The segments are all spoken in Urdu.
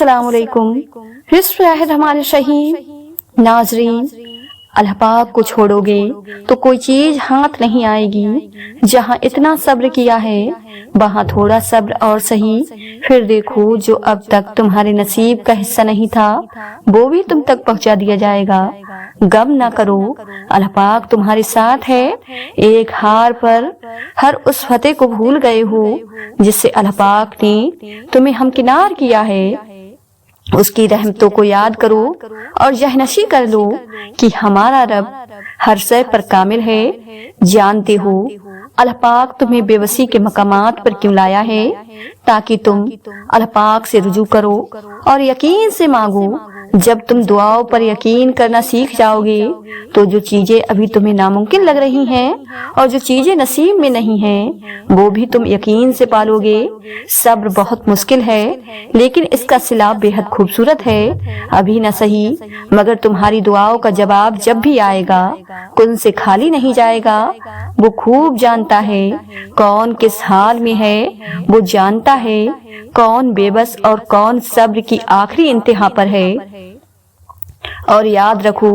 السلام علیکم۔ بسم اللہ الرحمن الرحیم۔ ناظرین، اللہ پاک کو چھوڑو گے تو کوئی چیز ہاتھ نہیں آئے گی۔ جہاں اتنا صبر کیا ہے وہاں تھوڑا صبر اور سہی، پھر دیکھو جو اب تک تمہارے نصیب کا حصہ نہیں تھا وہ بھی تم تک پہنچا دیا جائے گا۔ غم نہ کرو، اللہ پاک تمہارے ساتھ ہے۔ ایک ہار پر ہر اس فتح کو بھول گئے ہو جس سے اللہ پاک نے تمہیں ہمکنار کیا ہے۔ اس کی رحمتوں کو یاد کرو اور ذہنشی کر لو کہ ہمارا رب ہر شے پر کامل ہے۔ جانتے ہو اللہ پاک تمہیں بے بسی کے مقامات پر کیوں لایا ہے؟ تاکہ تم اللہ پاک سے رجوع کرو اور یقین سے مانگو۔ جب تم دعاؤں پر یقین کرنا سیکھ جاؤ گے تو جو چیزیں ابھی تمہیں ناممکن لگ رہی ہیں اور جو چیزیں نصیب میں نہیں ہیں وہ بھی تم یقین سے پالو گے۔ صبر بہت مشکل ہے لیکن اس کا صلہ بے حد خوبصورت ہے۔ ابھی نہ صحیح مگر تمہاری دعاؤں کا جواب جب بھی آئے گا کن سے خالی نہیں جائے گا۔ وہ خوب جانتا ہے کون کس حال میں ہے، وہ جانتا ہے کون بے بس اور کون صبر کی آخری انتہا پر ہے۔ اور یاد رکھو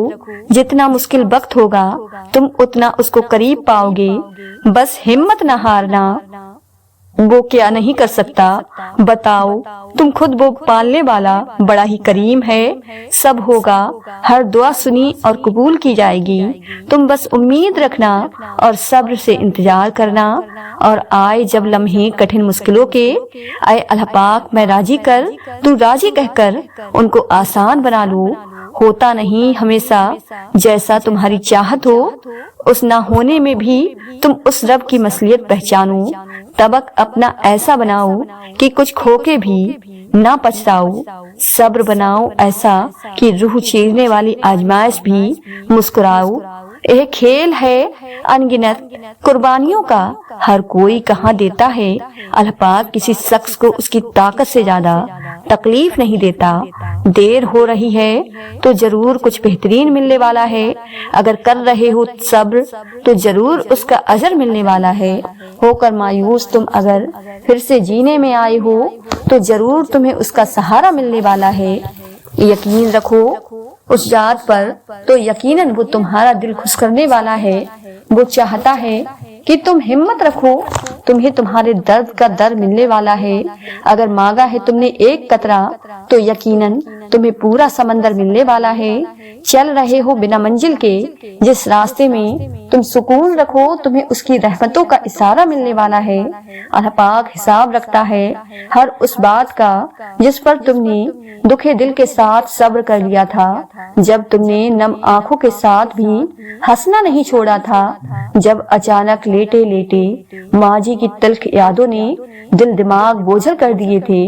جتنا مشکل وقت ہوگا تم اتنا اس کو قریب پاؤ گے۔ بس ہمت نہ ہارنا۔ وہ کیا نہیں کر سکتا بتاؤ؟ تم خود وہ پالنے والا بڑا ہی کریم ہے۔ سب ہوگا، ہر دعا سنی اور قبول کی جائے گی۔ تم بس امید رکھنا اور صبر سے انتظار کرنا۔ اور آئے جب لمحے کٹھن مشکلوں کے، اے اللہ پاک میں راضی کر، تو راضی کہہ کر ان کو آسان بنا لو۔ ہوتا نہیں ہمیشہ جیسا تمہاری چاہت ہو، اس نہ ہونے میں بھی تم اس رب کی مصلحت پہچانو۔ طبق اپنا ایسا بناؤ کہ کچھ کھو کے بھی نہ پچھتاؤ۔ صبر بناؤ ایسا کہ روح چیرنے والی آزمائش بھی مسکراؤ۔ یہ کھیل ہے انگنت قربانیوں کا، ہر کوئی کہاں دیتا ہے۔ اللہ پاک کسی شخص کو اس کی طاقت سے زیادہ تکلیف نہیں دیتا۔ دیر ہو رہی ہے تو ضرور کچھ بہترین ملنے والا ہے۔ اگر کر رہے ہو صبر تو ضرور اس کا اجر ملنے والا ہے۔ ہو کر مایوس تم اگر پھر سے جینے میں آئے ہو تو ضرور تمہیں اس کا سہارا ملنے والا ہے۔ یقین رکھو اس ذات پر تو یقیناً وہ تمہارا دل خوش کرنے والا ہے۔ وہ چاہتا ہے کہ تم ہمت رکھو، تمہیں تمہارے درد کا در ملنے والا ہے۔ اگر مانگا ہے تم نے ایک قطرہ تو یقیناً تمہیں پورا سمندر ملنے والا ہے۔ چل رہے ہو بنا منزل کے، جس راستے میں تم سکون رکھو تمہیں اس کی رحمتوں کا اشارہ ملنے والا ہے۔ اللہ پاک حساب رکھتا ہے ہر اس بات کا جس پر تم نے دکھے دل کے ساتھ صبر کر لیا تھا، جب تم نے نم آنکھوں کے ساتھ بھی ہنسنا نہیں چھوڑا تھا، جب اچانک لیٹے لیٹے ماضی کی تلخ یادوں نے دل دماغ بوجھل کر دیے تھے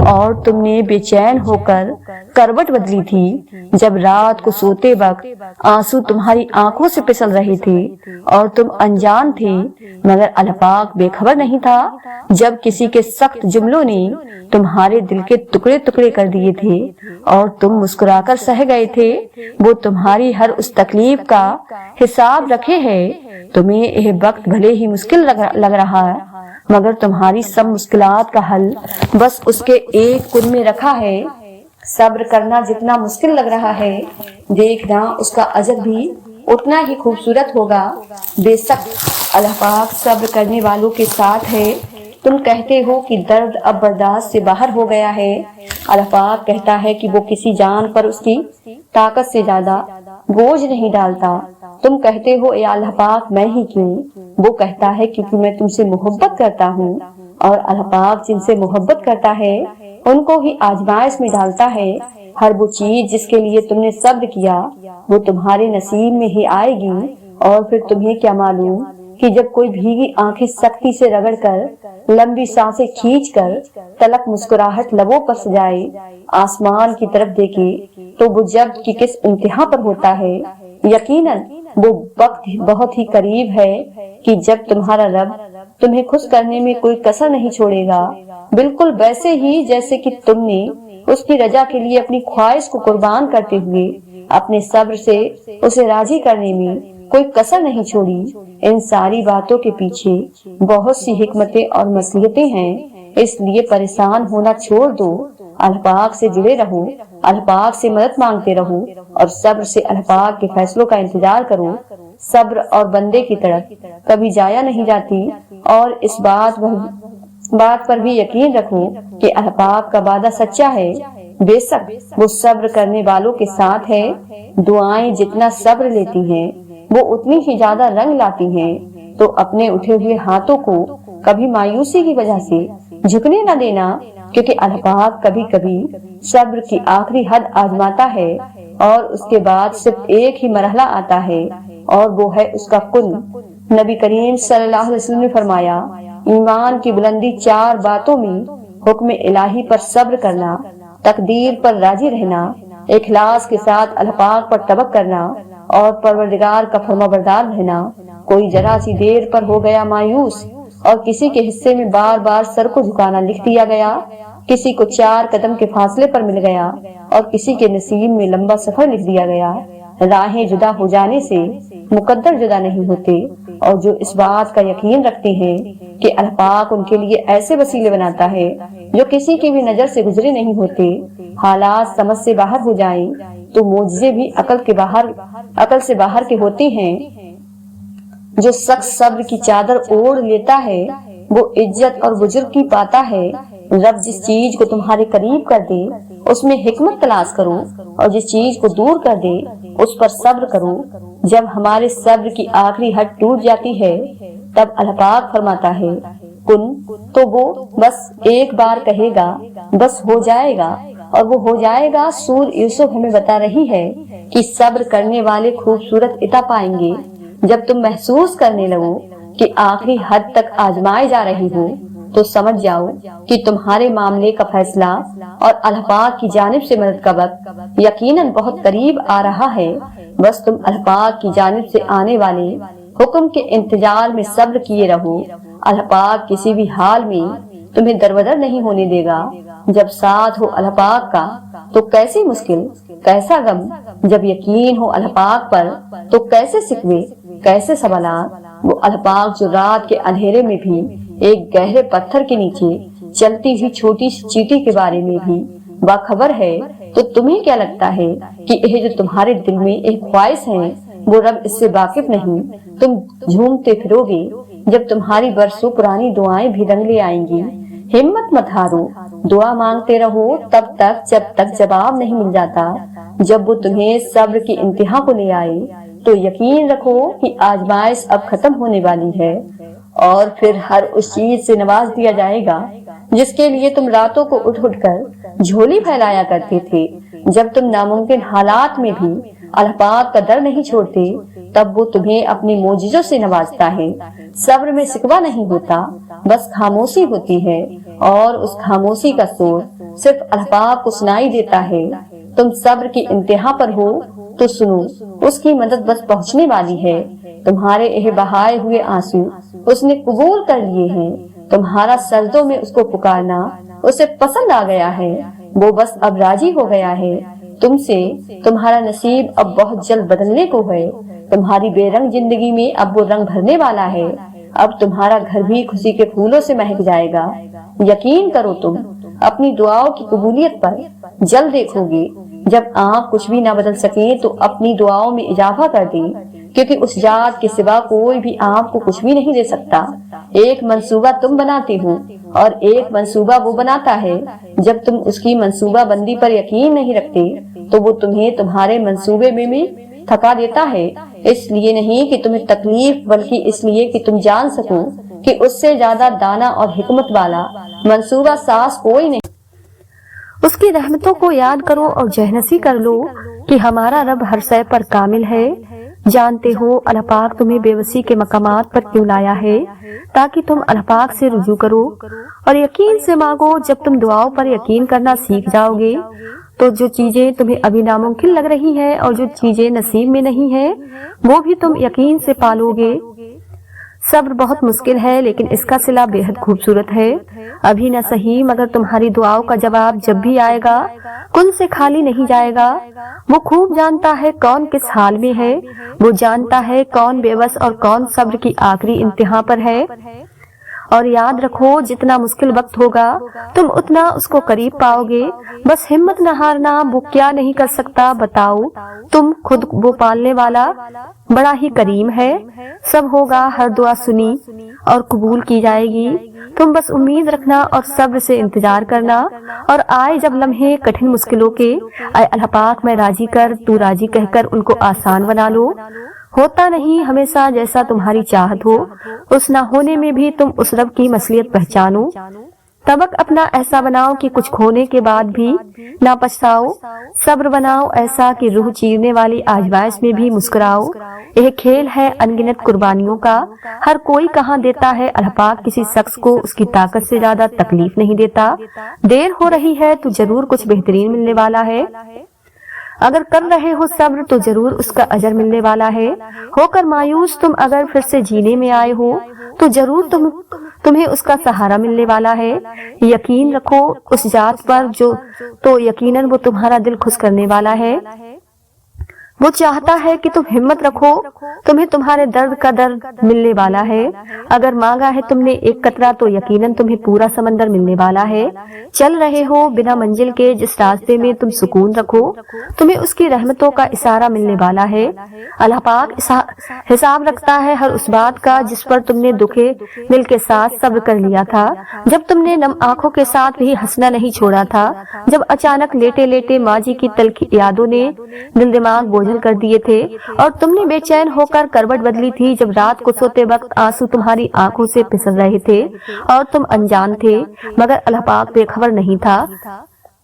اور تم نے بے چین ہو کر کروٹ بدلی تھی، جب رات کو سوتے وقت آنسو تمہاری آنکھوں سے پسل رہے تھے اور تم انجان تھے مگر اللہ پاک بے خبر نہیں تھا، جب کسی کے سخت جملوں نے تمہارے دل کے ٹکڑے ٹکڑے کر دیے تھے اور تم مسکرا کر سہ گئے تھے۔ وہ تمہاری ہر اس تکلیف کا حساب رکھے ہے۔ تمہیں یہ وقت بھلے ہی مشکل لگ رہا ہے مگر تمہاری سب مشکلات کا حل بس اس کے ایک کن میں رکھا ہے۔ صبر کرنا جتنا مشکل لگ رہا ہے دیکھنا اس کا اجر بھی اتنا ہی خوبصورت ہوگا۔ بے شک اللہ پاک صبر کرنے والوں کے ساتھ ہے۔ تم کہتے ہو کہ درد اب برداشت سے باہر ہو گیا ہے، اللہ پاک کہتا ہے کہ وہ کسی جان پر اس کی طاقت سے زیادہ بوجھ نہیں ڈالتا۔ تم کہتے ہو اے اللہ پاک میں ہی کیوں؟ وہ کہتا ہے کیونکہ میں تم سے محبت کرتا ہوں، اور اللہ پاک جن سے محبت کرتا ہے ان کو ہی آزمائش میں ڈالتا ہے۔ ہر وہ چیز جس کے لیے تم نے صبر کیا وہ تمہارے نصیب میں ہی آئے گی۔ اور پھر تمہیں کیا معلوم کہ جب کوئی بھیگی آنکھیں سختی سے رگڑ کر، لمبی سانسیں کھینچ کر، تلخ مسکراہٹ لبوں پر سجائے، آسمان کی طرف دیکھے تو وہ جب کی کس انتہا پر ہوتا ہے۔ یقیناً وہ وقت بہت ہی قریب ہے کہ جب تمہارا رب تمہیں خوش کرنے میں کوئی کسر نہیں چھوڑے گا، بالکل ویسے ہی جیسے کہ تم نے اس کی رضا کے لیے اپنی خواہش کو قربان کرتے ہوئے اپنے صبر سے اسے راضی کرنے میں کوئی کسر نہیں چھوڑی۔ ان ساری باتوں کے پیچھے بہت سی حکمتیں اور مصلحتیں ہیں، اس لیے پریشان ہونا چھوڑ دو اللہ پاک سے جڑے رہو، اللہ پاک سے مدد مانگتے رہو اور صبر سے اللہ پاک کے فیصلوں کا انتظار کرو۔ صبر اور بندے کی طرف کبھی جایا نہیں جاتی، اور اس بات پر بھی یقین رکھو کہ اللہ پاک کا وعدہ سچا ہے، بے شک وہ صبر کرنے والوں کے ساتھ ہے۔ دعائیں جتنا صبر لیتی ہیں وہ اتنی ہی زیادہ رنگ لاتی ہیں، تو اپنے اٹھے ہوئے ہاتھوں کو کبھی مایوسی کی وجہ سے جھکنے نہ دینا، کیونکہ اللہ پاک کبھی کبھی صبر کی آخری حد آزماتا ہے اور اس کے بعد صرف ایک ہی مرحلہ آتا ہے، اور وہ ہے اس کا کن۔ نبی کریم صلی اللہ علیہ وسلم نے فرمایا، ایمان کی بلندی 4 باتوں میں حکم الہی پر صبر کرنا، تقدیر پر راضی رہنا، اخلاص کے ساتھ اللہ پاک پر توکل کرنا اور پروردگار کا فرمانبردار رہنا۔ کوئی ذرا سی دیر پر ہو گیا مایوس اور کسی کے حصے میں بار بار سر کو جھکانا لکھ دیا گیا، کسی کو 4 قدم کے فاصلے پر مل گیا اور کسی کے نصیب میں لمبا سفر لکھ دیا گیا۔ راہیں جدا ہو جانے سے مقدر جدا نہیں ہوتے، اور جو اس بات کا یقین رکھتے ہیں کہ اللہ پاک ان کے لیے ایسے وسیلے بناتا ہے جو کسی کی بھی نظر سے گزرے نہیں ہوتے، حالات سمجھ سے باہر ہو جائیں تو معجزے بھی عقل سے باہر کے ہوتے ہیں۔ جو شخص صبر کی چادر اوڑھ لیتا ہے وہ عزت اور بزرگی پاتا ہے۔ رب جس چیز کو تمہارے قریب کر دے اس میں حکمت تلاش کرو، اور جس چیز کو دور کر دے اس پر صبر کرو۔ جب ہمارے صبر کی آخری حد ٹوٹ جاتی ہے تب اللہ پاک فرماتا ہے کن، تو وہ بس ایک بار کہے گا، بس ہو جائے گا، اور وہ ہو جائے گا۔ سورہ یوسف ہمیں بتا رہی ہے کہ صبر کرنے والے خوبصورت عطا پائیں گے۔ جب تم محسوس کرنے لگو کہ آخری حد تک آزمائے جا رہی ہو تو سمجھ جاؤ کہ تمہارے معاملے کا فیصلہ اور اللہ پاک کی جانب سے مدد کا وقت یقیناً بہت قریب آ رہا ہے۔ بس تم اللہ پاک کی جانب سے آنے والے حکم کے انتظار میں صبر کیے رہو۔ اللہ پاک کسی بھی حال میں تمہیں دربدر نہیں ہونے دے گا۔ جب ساتھ ہو اللہ پاک کا تو کیسی مشکل، کیسا غم، جب یقین ہو اللہ پاک پر تو کیسے شکوے، کیسے سوالات۔ وہ اللہ پاک جو رات کے اندھیرے میں بھی ایک گہرے پتھر کے نیچے چلتی ہوئی چھوٹی سی چیٹی کے بارے میں بھی باخبر ہے، تو تمہیں کیا لگتا ہے کہ یہ جو تمہارے دل میں ایک خواہش ہے وہ رب اس سے واقف نہیں؟ تم جھومتے پھرو گے جب تمہاری برسوں پرانی دعائیں بھی رنگ لے آئیں گی۔ ہمت مت ہارو، دعا مانگتے رہو تب تک جب تک جواب نہیں مل جاتا۔ جب وہ تمہیں صبر کی انتہا کو لے آئے تو یقین رکھو کہ آزمائش اب ختم ہونے والی ہے، اور پھر ہر اس چیز سے نواز دیا جائے گا جس کے لیے تم راتوں کو اٹھ اٹھ کر جھولی پھیلایا کرتے تھے۔ جب تم ناممکن حالات میں بھی اللہ پاک کا در نہیں چھوڑتے تب وہ تمہیں اپنے معجزوں سے نوازتا ہے۔ صبر میں شکوہ نہیں ہوتا، بس خاموشی ہوتی ہے، اور اس خاموشی کا شور صرف اللہ پاک کو سنائی دیتا ہے۔ تم صبر کی انتہا پر ہو تو سنو، اس کی مدد بس پہنچنے والی ہے۔ تمہارے بہائے ہوئے آنسو اس نے قبول کر لیے ہیں، تمہارا سجدوں میں اس کو پکارنا اسے پسند آ گیا ہے، وہ بس اب راضی ہو گیا ہے تم سے۔ تمہارا نصیب اب بہت جلد بدلنے کو ہے، تمہاری بے رنگ زندگی میں اب وہ رنگ بھرنے والا ہے۔ اب تمہارا گھر بھی خوشی کے پھولوں سے مہک جائے گا۔ یقین کرو، تم اپنی دعاؤں کی قبولیت پر جلد دیکھو گے۔ جب آنکھ کچھ بھی نہ بدل سکے تو اپنی دعاؤں میں اضافہ کر دیں، کیونکہ اس ذات کے سوا کوئی بھی آپ کو کچھ بھی نہیں دے سکتا۔ ایک منصوبہ تم بناتے ہو اور ایک منصوبہ وہ بناتا ہے۔ جب تم اس کی منصوبہ بندی پر یقین نہیں رکھتے تو وہ تمہیں تمہارے منصوبے میں تھکا دیتا ہے، اس لیے نہیں کہ تمہیں تکلیف بلکہ اس لیے کہ تم جان سکو کہ اس سے زیادہ دانا اور حکمت والا منصوبہ ساز کوئی نہیں۔ اس کی رحمتوں کو یاد کرو اور جہنسی کر لو کہ ہمارا رب ہر شے پر کامل ہے۔ جانتے ہو اللہ پاک تمہیں بے وسی کے مقامات پر کیوں لایا ہے، تاکہ تم اللہ پاک سے رجوع کرو اور یقین سے مانگو۔ جب تم دعاؤں پر یقین کرنا سیکھ جاؤ گے تو جو چیزیں تمہیں ابھی ناممکن لگ رہی ہیں اور جو چیزیں نصیب میں نہیں ہیں وہ بھی تم یقین سے پالو گے۔ صبر بہت مشکل ہے لیکن اس کا صلہ بے حد خوبصورت ہے۔ ابھی نہ صحیح مگر تمہاری دعاؤں کا جواب جب بھی آئے گا کن سے خالی نہیں جائے گا۔ وہ خوب جانتا ہے کون کس حال میں ہے، وہ جانتا ہے کون بے بس اور کون صبر کی آخری انتہا پر ہے، اور یاد رکھو جتنا مشکل وقت ہوگا تم اتنا اس کو قریب پاؤ گے۔ بس ہمت نہ ہارنا، وہ کیا نہیں کر سکتا بتاؤ، تم خود وہ پالنے والا بڑا ہی کریم ہے۔ سب ہوگا، ہر دعا سنی اور قبول کی جائے گی۔ تم بس امید رکھنا اور صبر سے انتظار کرنا، اور آئے جب لمحے کٹھن مشکلوں کے، اے اللہ پاک میں راضی کر، تو راضی کہہ کر ان کو آسان بنا لو۔ ہوتا نہیں ہمیشہ جیسا تمہاری چاہت ہو، اس نہ ہونے میں بھی تم اس رب کی مصلحت پہچانو۔ طبق اپنا ایسا بناؤ کہ کچھ کھونے کے بعد بھی نہ پچھتاؤ۔ صبر بناؤ ایسا کہ روح چیرنے والی آزمائش میں بھی مسکراؤ۔ یہ کھیل ہے انگنت قربانیوں کا، ہر کوئی کہاں دیتا ہے، اللہ پاک کسی شخص کو اس کی طاقت سے زیادہ تکلیف نہیں دیتا۔ دیر ہو رہی ہے تو ضرور کچھ بہترین ملنے والا ہے، اگر کر رہے ہو صبر تو ضرور اس کا اجر ملنے والا ہے۔ ہو کر مایوس تم اگر پھر سے جینے میں آئے ہو تو ضرور تمہیں اس کا سہارا ملنے والا ہے۔ یقین رکھو اس ذات پر جو تو یقیناً وہ تمہارا دل خوش کرنے والا ہے۔ وہ چاہتا ہے کہ تم ہمت رکھو، تمہیں تمہارے درد کا درد ملنے والا ہے۔ اگر مانگا ہے تم نے ایک قطرہ تو یقیناً تمہیں پورا سمندر ملنے والا ہے۔ چل رہے ہو بنا منزل کے جس راستے میں تم سکون رکھو، تمہیں اس کی رحمتوں کا اشارہ ملنے والا ہے۔ اللہ پاک حساب رکھتا ہے ہر اس بات کا جس پر تم نے دکھے دل کے ساتھ صبر کر لیا تھا، جب تم نے نم آنکھوں کے ساتھ بھی ہنسنا نہیں چھوڑا تھا، جب اچانک لیٹے لیٹے ماضی کی تلخ یادوں نے دل دماغ بوجھل کر دیے تھے اور تم نے بے چین ہو کر کروٹ بدلی تھی، جب رات کو سوتے وقت آنسو تمہاری آنکھوں سے پھسل رہے تھے اور تم انجان تھے مگر اللہ پاک بے خبر نہیں تھا،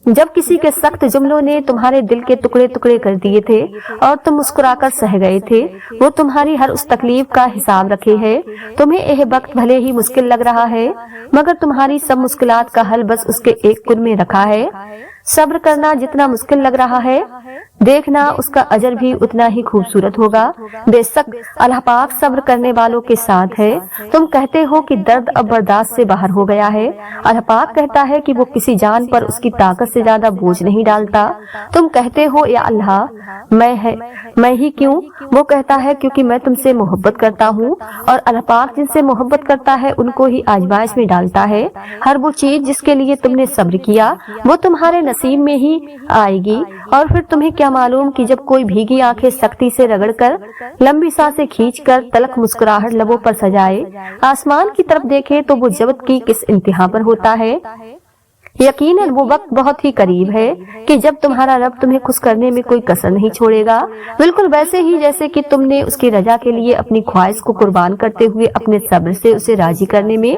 جب کسی کے سخت جملوں نے تمہارے دل کے ٹکڑے ٹکڑے کر دیے تھے اور تم مسکرا کر سہ گئے تھے، وہ تمہاری ہر اس تکلیف کا حساب رکھے ہے۔ تمہیں یہ وقت بھلے ہی مشکل لگ رہا ہے مگر تمہاری سب مشکلات کا حل بس اس کے ایک کن میں رکھا ہے۔ صبر کرنا جتنا مشکل لگ رہا ہے، دیکھنا اس کا اجر بھی اتنا ہی خوبصورت ہوگا۔ بے شک اللہ پاک صبر کرنے والوں کے ساتھ ہے۔ تم کہتے ہو کہ درد اب برداشت سے باہر ہو گیا ہے، اللہ پاک کہتا ہے کہ وہ کسی جان پر اس کی طاقت سے زیادہ بوجھ نہیں ڈالتا۔ تم کہتے ہو یا اللہ میں ہی کیوں، وہ کہتا ہے کیونکہ میں تم سے محبت کرتا ہوں، اور اللہ پاک جن سے محبت کرتا ہے ان کو ہی آزمائش میں ڈالتا ہے۔ ہر وہ چیز جس کے لیے تم نے صبر کیا وہ تمہارے نصیب میں ہی آئے گی، اور پھر تمہیں کیا معلوم کہ جب کوئی بھیگی آنکھیں سختی سے رگڑ کر لمبی سانسیں کھینچ کر تلخ مسکراہٹ لبوں پر سجائے آسمان کی طرف دیکھے تو وہ جبت کی کس انتہا پر ہوتا ہے۔ یقیناً وہ وقت بہت ہی قریب ہے کہ جب تمہارا رب تمہیں خوش کرنے میں کوئی کسر نہیں چھوڑے گا، بالکل ویسے ہی جیسے کہ تم نے اس کی رضا کے لیے اپنی خواہش کو قربان کرتے ہوئے اپنے صبر سے اسے راضی کرنے میں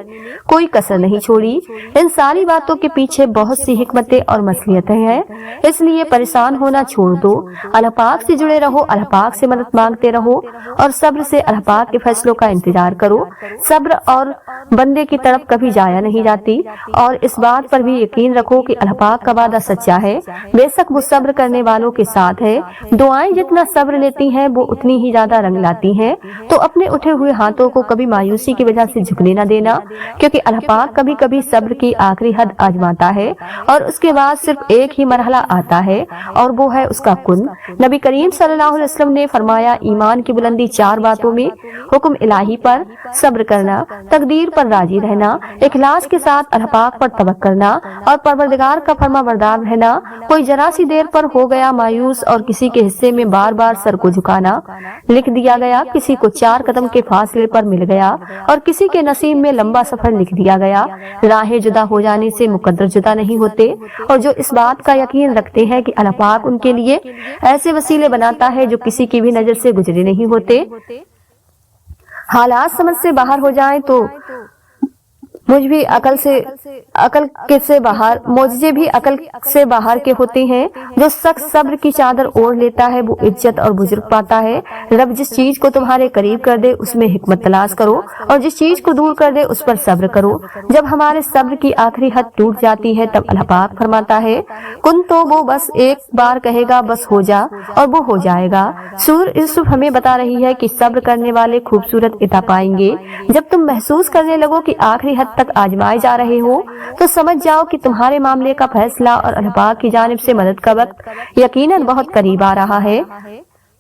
کوئی کسر نہیں چھوڑی۔ ان ساری باتوں کے پیچھے بہت سی حکمتیں اور مصلحتیں ہیں، اس لیے پریشان ہونا چھوڑ دو، اللہ پاک سے جڑے رہو، اللہ پاک سے مدد مانگتے رہو اور صبر سے اللہ پاک کے فیصلوں کا انتظار کرو۔ صبر اور بندے کی طرف کبھی جایا نہیں جاتی، اور اس بات پر بھی یقین رکھو کہ اللہ پاک کا وعدہ سچا ہے، بے شک وہ صبر کرنے والوں کے ساتھ ہے۔ دعائیں جتنا صبر لیتی ہیں وہ اتنی ہی زیادہ رنگ لاتی ہیں، تو اپنے اٹھے ہوئے ہاتھوں کو کبھی مایوسی کی وجہ سے جھکنے نہ دینا، کیونکہ اللہ پاک کبھی کبھی صبر کی آخری حد آزماتا ہے اور اس کے بعد صرف ایک ہی مرحلہ آتا ہے اور وہ ہے اس کا کن۔ نبی کریم صلی اللہ علیہ وسلم نے فرمایا، ایمان کی بلندی 4 باتوں میں: حکم الہی پر صبر کرنا، تقدیر پر راضی رہنا، اخلاص کے ساتھ اللہ پاک پر توکل کرنا اور پروردگار کا فرما بردار رہنا۔ کوئی ذرا سی دیر پر ہو گیا مایوس اور کسی کے حصے میں بار بار سر کو جھکانا لکھ دیا گیا، کسی کو 4 قدم کے فاصلے پر مل گیا اور کسی کے نصیب میں لمبا سفر لکھ دیا گیا۔ راہیں جدا ہو جانے سے مقدر جدا نہیں ہوتے، اور جو اس بات کا یقین رکھتے ہیں کہ اللہ پاک ان کے لیے ایسے وسیلے بناتا ہے جو کسی کی بھی نظر سے گزرے نہیں ہوتے۔ حالات سمجھ سے باہر ہو جائیں تو معجزے بھی عقل سے باہر کے ہوتے ہیں۔ جو شخص صبر کی چادر اوڑھ لیتا ہے وہ عزت اور بزرگ پاتا ہے۔ رب جس چیز کو تمہارے قریب کر دے اس میں حکمت تلاش کرو، اور جس چیز کو دور کر دے اس پر صبر کرو۔ جب ہمارے صبر کی آخری حد ٹوٹ جاتی ہے تب اللہ پاک فرماتا ہے کن، تو وہ بس ایک بار کہے گا بس ہو جا، اور وہ ہو جائے گا۔ سورہ یوسف ہمیں بتا رہی ہے کہ صبر کرنے والے خوبصورت عطا پائیں گے۔ جب تم محسوس کرنے لگو کہ آخری حد تک آزمائے جا رہے ہو تو سمجھ جاؤ کہ تمہارے معاملے کا فیصلہ اور اللہ پاک کی جانب سے مدد کا وقت یقیناً بہت قریب آ رہا ہے۔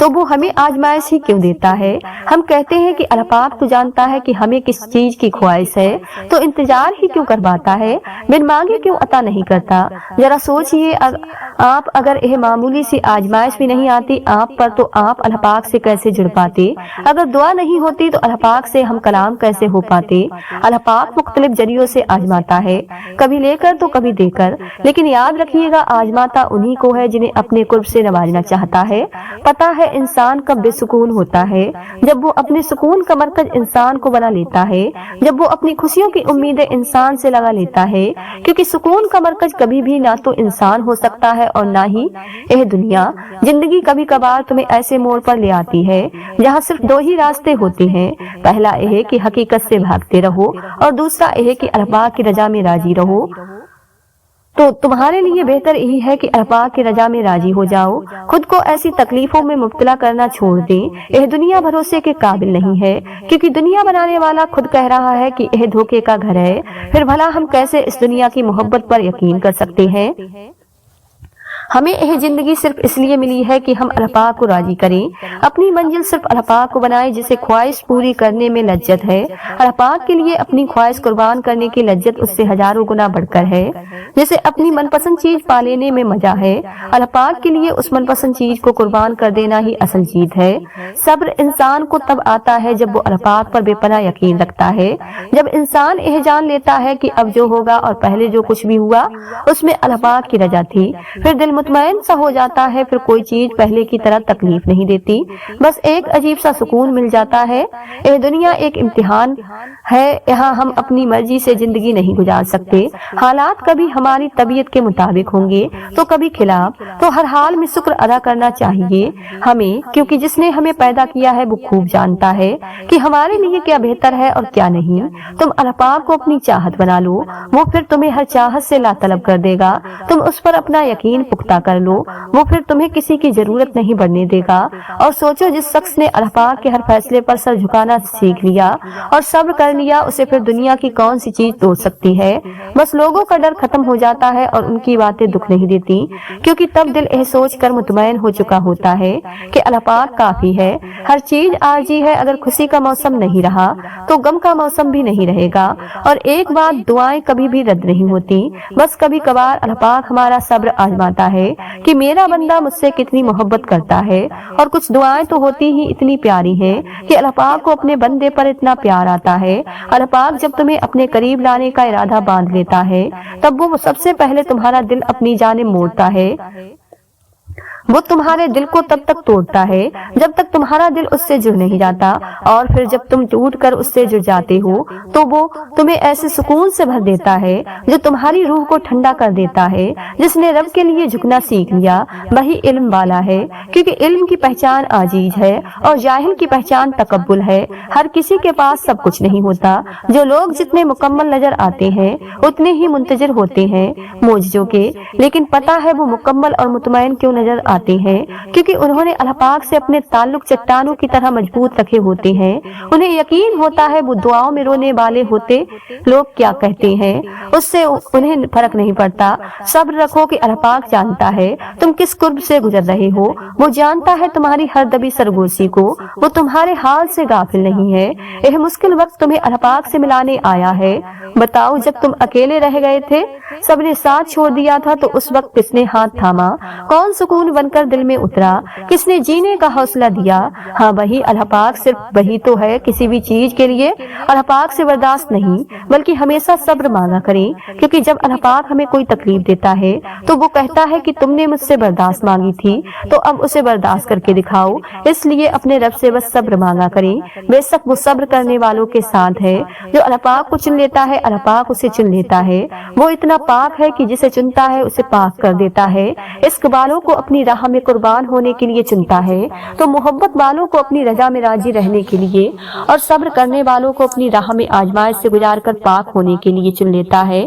تو وہ ہمیں آزمائش ہی کیوں دیتا ہے؟ ہم کہتے ہیں کہ اللہ پاک تو جانتا ہے کہ ہمیں کس چیز کی خواہش ہے، تو انتظار ہی کیوں کرواتا ہے، بن مانگے کیوں عطا نہیں کرتا؟ ذرا سوچئے، آپ اگر یہ معمولی سی آزمائش بھی نہیں آتی آپ پر تو آپ اللہ پاک سے کیسے جڑ پاتے؟ اگر دعا نہیں ہوتی تو اللہ پاک سے ہم کلام کیسے ہو پاتے؟ اللہ پاک مختلف ذریعوں سے آزماتا ہے، کبھی لے کر تو کبھی دے کر، لیکن یاد رکھیے گا آزماتا انہی کو ہے جنہیں اپنے قرب سے نوازنا چاہتا ہے۔ پتا ہے انسان کب بے سکون ہوتا ہے؟ جب وہ اپنے سکون کا مرکز انسان کو بنا لیتا ہے، جب وہ اپنی خوشیوں کی امیدیں انسان سے لگا لیتا ہے، کیونکہ سکون کا مرکز کبھی بھی نہ تو انسان ہو سکتا ہے اور نہ ہی یہ دنیا۔ زندگی کبھی کبھار تمہیں ایسے موڑ پر لے آتی ہے جہاں صرف دو ہی راستے ہوتے ہیں، پہلا یہ کہ حقیقت سے بھاگتے رہو اور دوسرا یہ کہ اللہ پاک کی رضا میں راضی رہو۔ تو تمہارے لیے بہتر یہی ہے کہ اللہ پاک کی رضا میں راضی ہو جاؤ، خود کو ایسی تکلیفوں میں مبتلا کرنا چھوڑ دیں۔ یہ دنیا بھروسے کے قابل نہیں ہے، کیونکہ دنیا بنانے والا خود کہہ رہا ہے کہ یہ دھوکے کا گھر ہے، پھر بھلا ہم کیسے اس دنیا کی محبت پر یقین کر سکتے ہیں؟ ہمیں یہ زندگی صرف اس لیے ملی ہے کہ ہم اللہ پاک کو راضی کریں، اپنی منزل صرف اللہ پاک کو بنائیں، جسے خواہش پوری کرنے میں لذت ہے۔ اللہ پاک کے لیے اپنی خواہش قربان کرنے کی لذت اس سے ہزاروں گنا بڑھ کر ہے، جیسے اپنی من پسند چیز پا لینے میں مزہ ہے، اللہ پاک کے لیے اس من پسند چیز کو قربان کر دینا ہی اصل چیز ہے۔ صبر انسان کو تب آتا ہے جب وہ اللہ پاک پر بے پناہ یقین رکھتا ہے، جب انسان یہ جان لیتا ہے کہ اب جو ہوگا اور پہلے جو کچھ بھی ہوا اس میں اللہ پاک کی رضا تھی، پھر دل مطمئن سا ہو جاتا ہے، پھر کوئی چیز پہلے کی طرح تکلیف نہیں دیتی، بس ایک عجیب سا سکون مل جاتا ہے۔ یہ دنیا ایک امتحان ہے، یہاں ہم اپنی مرضی سے زندگی نہیں گزار سکتے، حالات کبھی ہماری طبیعت کے مطابق ہوں گے تو کبھی خلاف، تو ہر حال میں شکر ادا کرنا چاہیے ہمیں، کیونکہ جس نے ہمیں پیدا کیا ہے وہ خوب جانتا ہے کہ ہمارے لیے کیا بہتر ہے اور کیا نہیں۔ تم اللہ پاک کو اپنی چاہت بنا لو، وہ پھر تمہیں ہر چاہت سے لا طلب کر دے گا، تم اس پر اپنا یقین پختہ کر لو، وہ پھر تمہیں کسی کی ضرورت نہیں بڑھنے دے گا۔ اور سوچو، جس شخص نے اللہ پاک کے ہر فیصلے پر سر جھکانا سیکھ لیا اور صبر کر لیا، اسے پھر دنیا کی کون سی چیز توڑ سکتی ہے؟ بس لوگوں کا ڈر ختم ہو جاتا ہے اور ان کی باتیں دکھ نہیں دیتی، کیونکہ تب دل یہ سوچ کر مطمئن ہو چکا ہوتا ہے کہ اللہ پاک کافی ہے۔ ہر چیز عارضی ہے، اگر خوشی کا موسم نہیں رہا تو غم کا موسم بھی نہیں رہے گا۔ اور ایک بات، دعائیں کبھی بھی رد نہیں ہوتی، بس کبھی کبھار اللہ پاک ہمارا صبر آزماتا ہے کہ میرا بندہ مجھ سے کتنی محبت کرتا ہے۔ اور کچھ دعائیں تو ہوتی ہی اتنی پیاری ہیں کہ اللہ پاک کو اپنے بندے پر اتنا پیار آتا ہے۔ اللہ پاک جب تمہیں اپنے قریب لانے کا ارادہ باندھ لیتا ہے تب وہ سب سے پہلے تمہارا دل اپنی جانب موڑتا ہے، وہ تمہارے دل کو تب تک توڑتا ہے جب تک تمہارا دل اس سے جڑ نہیں جاتا، اور پھر جب تم ٹوٹ کر اس سے جڑ جاتے ہو تو وہ تمہیں ایسے سکون سے بھر دیتا ہے جو تمہاری روح کو ٹھنڈا کر دیتا ہے۔ جس نے رب کے لیے جھکنا سیکھ لیا وہی علم والا ہے، کیونکہ علم کی پہچان عاجز ہے اور جاہل کی پہچان تکبر ہے۔ ہر کسی کے پاس سب کچھ نہیں ہوتا، جو لوگ جتنے مکمل نظر آتے ہیں اتنے ہی منتظر ہوتے ہیں معجزوں کے، لیکن پتہ ہے وہ مکمل اور مطمئن کیوں نظر آتے ہیں؟ کیونکہ انہوں نے اللہ پاک سے اپنے تعلق چٹانوں کی طرح مضبوط رکھے ہوتے ہیں۔ انہیں یقین ہوتا ہے وہ دعاؤں میں رونے والے ہوتے لوگ کیا کہتے ہیں اس سے انہیں فرق نہیں پڑتا۔ صبر رکھو کہ اللہ پاک جانتا ہے تم کس قرب سے گزر رہے ہو، وہ جانتا ہے تمہاری ہر دبی سرگوشی کو، وہ تمہارے حال سے غافل نہیں ہے۔ یہ مشکل وقت تمہیں اللہ پاک سے ملانے آیا ہے۔ بتاؤ، جب تم اکیلے رہ گئے تھے، سب نے ساتھ چھوڑ دیا تھا، تو اس وقت کس نے ہاتھ تھاما؟ کون سکون بن کر دل میں اترا؟ کس نے جینے کا حوصلہ دیا؟ ہاں، وہی اللہ پاک، صرف وہی تو ہے۔ کسی بھی چیز کے لیے اللہ پاک سے برداشت نہیں، بلکہ ہمیشہ صبر مانگا کریں، کیونکہ جب اللہ پاک ہمیں کوئی تکلیف دیتا ہے تو وہ کہتا ہے کہ تم نے مجھ سے برداشت مانگی تھی تو اب اسے برداشت کر کے دکھاؤ۔ اس لیے اپنے رب سے بس صبر مانگا کریں، بے شک وہ صبر کرنے والوں کے ساتھ ہے۔ جو اللہ پاک کو چن لیتا ہے اللہ پاک اسے چن لیتا ہے، وہ اتنا پاک ہے کہ جسے چنتا ہے اسے پاک کر دیتا ہے۔ عشق والوں کو اپنی راہ میں قربان ہونے کے لیے چنتا ہے تو محبت والوں کو اپنی رضا میں راضی رہنے کے لیے، اور صبر کرنے والوں کو اپنی راہ میں آزمائش سے گزار کر پاک ہونے کے لیے چن لیتا ہے۔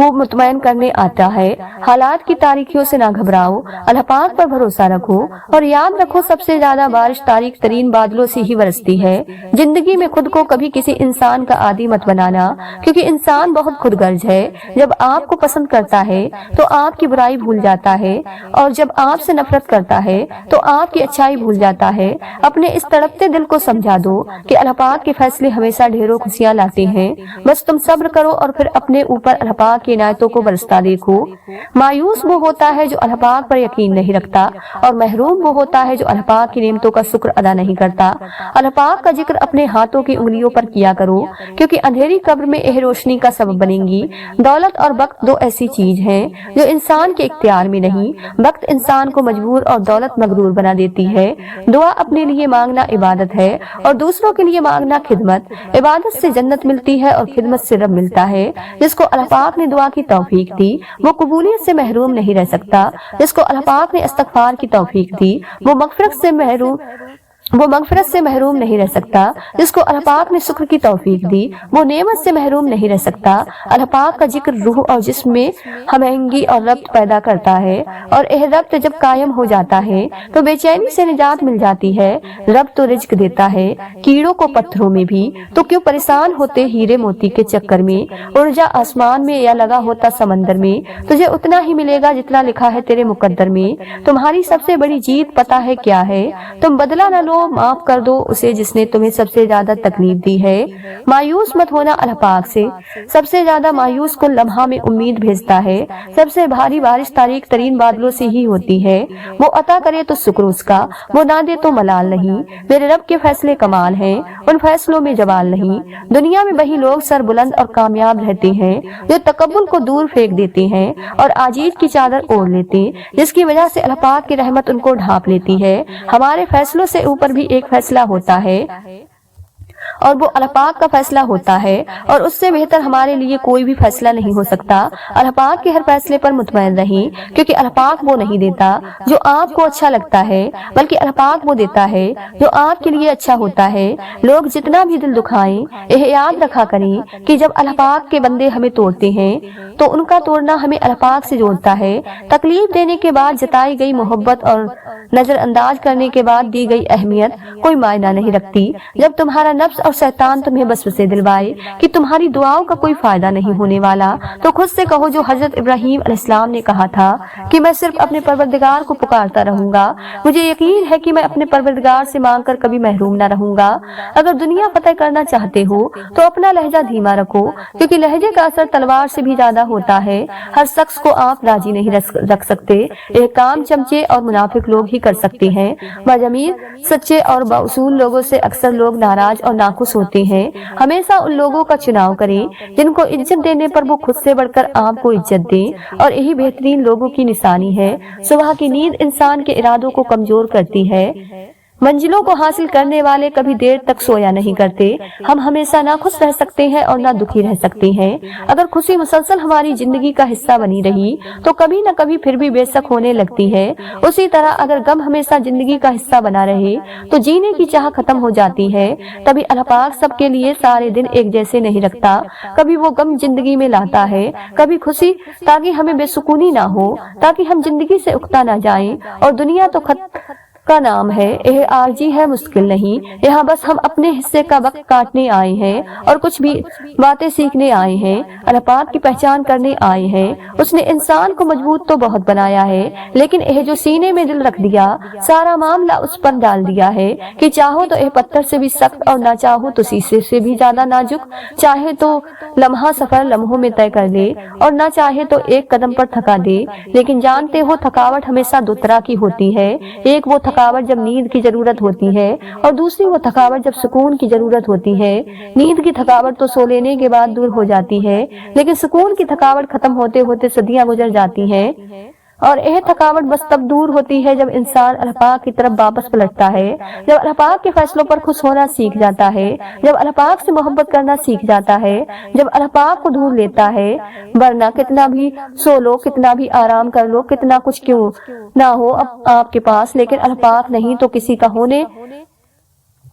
خوب مطمئن کرنے آتا ہے۔ حالات کی تاریکیوں سے نہ گھبراؤ، اللہ پاک پر بھروسہ رکھو اور یاد رکھو سب سے زیادہ بارش تاریک ترین بادلوں سے ہی برستی ہے۔ زندگی میں خود کو کبھی کسی انسان کا عادی مت بنانا، کیونکہ انسان بہت خود غرض ہے۔ جب آپ کو پسند کرتا ہے تو آپ کی برائی بھول جاتا ہے، اور جب آپ سے نفرت کرتا ہے تو آپ کی اچھائی بھول جاتا ہے۔ اپنے اس تڑپتے دل کو سمجھا دو کہ اللہ پاک کے فیصلے ہمیشہ ڈھیروں خوشیاں لاتے ہیں، بس تم صبر کرو اور پھر اپنے اوپر اللہ پاک کی عنایتوں کو برستا دیکھو۔ مایوس وہ ہوتا ہے جو اللہ پاک پر یقین نہیں رکھتا، اور محروم وہ ہوتا ہے جو اللہ پاک کی نعمتوں کا شکر ادا نہیں کرتا۔ اللہ پاک کا ذکر اپنے ہاتھوں کی انگلیوں پر کیا کرو، کیونکہ اندھیری قبر میں یہ روشنی کا سبب بنیں گی۔ دولت اور وقت دو ایسی چیز ہیں جو انسان کے اختیار میں نہیں۔ وقت انسان کو مجبور اور دولت مغرور بنا دیتی ہے۔ دعا اپنے لیے مانگنا عبادت ہے اور دوسروں کے لیے مانگنا خدمت۔ عبادت سے جنت ملتی ہے اور خدمت سے رب ملتا ہے۔ جس کو اللہ پاک نے دعا کی توفیق دی وہ قبولیت سے محروم نہیں رہ سکتا۔ جس کو اللہ پاک نے استغفار کی توفیق دی وہ مغفرت سے محروم نہیں رہ سکتا۔ جس کو اللہ پاک نے شکر کی توفیق دی وہ نعمت سے محروم نہیں رہ سکتا۔ اللہ پاک کا ذکر روح اور جسم میں ہمہنگی اور ربط پیدا کرتا ہے، اور یہ ربط جب قائم ہو جاتا ہے تو بے چینی سے نجات مل جاتی ہے۔ رب تو رزق دیتا ہے کیڑوں کو پتھروں میں بھی، تو کیوں پریشان ہوتے ہیرے موتی کے چکر میں؟ اڑ جا آسمان میں یا لگا ہوتا سمندر میں، تجھے اتنا ہی ملے گا جتنا لکھا ہے تیرے مقدر میں۔ تمہاری سب سے بڑی جیت پتہ ہے کیا ہے؟ تم بدلہ نہ لو، معاف کر دو اسے جس نے تمہیں سب سے زیادہ تکلیف دی ہے۔ مایوس مت ہونا اللہ پاک سے، سب سے زیادہ مایوس کن لمحہ میں امید بھیجتا ہے۔ سب سے بھاری بارش تاریک ترین بادلوں سے ہی ہوتی ہے۔ وہ عطا کرے تو شکر اس کا، وہ نہ دے تو ملال نہیں۔ میرے رب کے فیصلے کمال ہیں، ان فیصلوں میں جوال نہیں۔ دنیا میں وہی لوگ سر بلند اور کامیاب رہتے ہیں جو تکبر کو دور پھینک دیتے ہیں اور عاجز کی چادر اوڑھ لیتے، جس کی وجہ سے اللہ پاک کی رحمت ان کو ڈھانپ لیتی ہے۔ ہمارے فیصلوں سے اوپر بھی ایک فیصلہ ہوتا ہے اور وہ اللہ پاک کا فیصلہ ہوتا ہے، اور اس سے بہتر ہمارے لیے کوئی بھی فیصلہ نہیں ہو سکتا۔ اللہ پاک کے ہر فیصلے پر مطمئن رہیں، کیونکہ اللہ پاک وہ نہیں دیتا جو آپ کو اچھا لگتا ہے، بلکہ اللہ پاک وہ دیتا ہے جو آپ کے لیے اچھا ہوتا ہے۔ لوگ جتنا بھی دل دکھائیں، یہ یاد رکھا کریں کہ جب اللہ پاک کے بندے ہمیں توڑتے ہیں تو ان کا توڑنا ہمیں اللہ پاک سے جوڑتا ہے۔ تکلیف دینے کے بعد جتائی گئی محبت اور نظر انداز کرنے کے بعد دی گئی اہمیت کوئی معنی نہیں رکھتی۔ جب تمہارا نفس اور شیطان تمہیں وسوسے دلوائے کہ تمہاری دعاؤں کا کوئی فائدہ نہیں ہونے والا، تو خود سے کہو جو حضرت ابراہیم علیہ السلام نے کہا تھا کہ میں صرف اپنے پروردگار کو پکارتا رہوں گا، مجھے یقین ہے کہ میں اپنے پروردگار سے مانگ کر کبھی محروم نہ رہوں گا۔ اگر دنیا فتح کرنا چاہتے ہو تو اپنا لہجہ دھیما رکھو، کیونکہ لہجے کا اثر تلوار سے بھی زیادہ ہوتا ہے۔ ہر شخص کو آپ راضی نہیں رکھ سکتے، یہ کام چمچے اور منافق لوگ ہی کر سکتے ہیں۔ مجامیر سچے اور باصول لوگوں سے اکثر لوگ ناراض اور ناخوش ہوتے ہیں۔ ہمیشہ ان لوگوں کا چناؤ کریں جن کو عزت دینے پر وہ خود سے بڑھ کر آپ کو عزت دیں، اور یہی بہترین لوگوں کی نشانی ہے۔ صبح کی نیند انسان کے ارادوں کو کمزور کرتی ہے۔ منزلوں کو حاصل کرنے والے کبھی دیر تک سویا نہیں کرتے۔ ہم ہمیشہ نہ خوش رہ سکتے ہیں اور نہ دکھی رہ سکتے ہیں۔ اگر خوشی مسلسل ہماری زندگی کا حصہ بنی رہی تو کبھی نہ کبھی پھر بھی بے شک ہونے لگتی ہے۔ اسی طرح اگر غم ہمیشہ زندگی کا حصہ بنا رہے تو جینے کی چاہ ختم ہو جاتی ہے۔ تبھی اللہ پاک سب کے لیے سارے دن ایک جیسے نہیں رکھتا۔ کبھی وہ غم زندگی میں لاتا ہے، کبھی خوشی، تاکہ ہمیں بے سکونی نہ ہو، تاکہ ہم زندگی سے اکتا نہ جائیں۔ اور دنیا تو کا نام ہے، یہ عارضی ہے، مشکل نہیں۔ یہاں بس ہم اپنے حصے کا وقت کاٹنے آئے ہیں اور کچھ بھی باتیں سیکھنے آئے ہیں، اللہ پاک کی پہچان کرنے آئے ہیں۔ اس نے انسان کو مضبوط تو بہت بنایا ہے، لیکن یہ جو سینے میں دل رکھ دیا، سارا معاملہ اس پر ڈال دیا ہے کہ چاہو تو یہ پتھر سے بھی سخت اور نہ چاہو تو شیشے سے بھی زیادہ نازک، چاہے تو لمحہ سفر لمحوں میں طے کر لے اور نہ چاہے تو ایک قدم پر تھکا دے۔ لیکن جانتے ہو تھکاوٹ ہمیشہ دو طرح کی ہوتی ہے، ایک وہ تھکاوٹ جب نیند کی ضرورت ہوتی ہے اور دوسری وہ تھکاوٹ جب سکون کی ضرورت ہوتی ہے۔ نیند کی تھکاوٹ تو سو لینے کے بعد دور ہو جاتی ہے، لیکن سکون کی تھکاوٹ ختم ہوتے ہوتے صدیاں گزر جاتی ہیں، اور یہ تھکاوٹ بس تب دور ہوتی ہے جب انسان اللہ پاک کی طرف واپس پلٹتا ہے، جب اللہ پاک کے فیصلوں پر خوش ہونا سیکھ جاتا ہے، جب اللہ پاک سے محبت کرنا سیکھ جاتا ہے، جب اللہ پاک کو ڈھونڈ لیتا ہے۔ ورنہ کتنا بھی سو لو، کتنا بھی آرام کر لو، کتنا کچھ کیوں نہ ہو اب آپ کے پاس، لیکن اللہ پاک نہیں تو کسی کا ہونے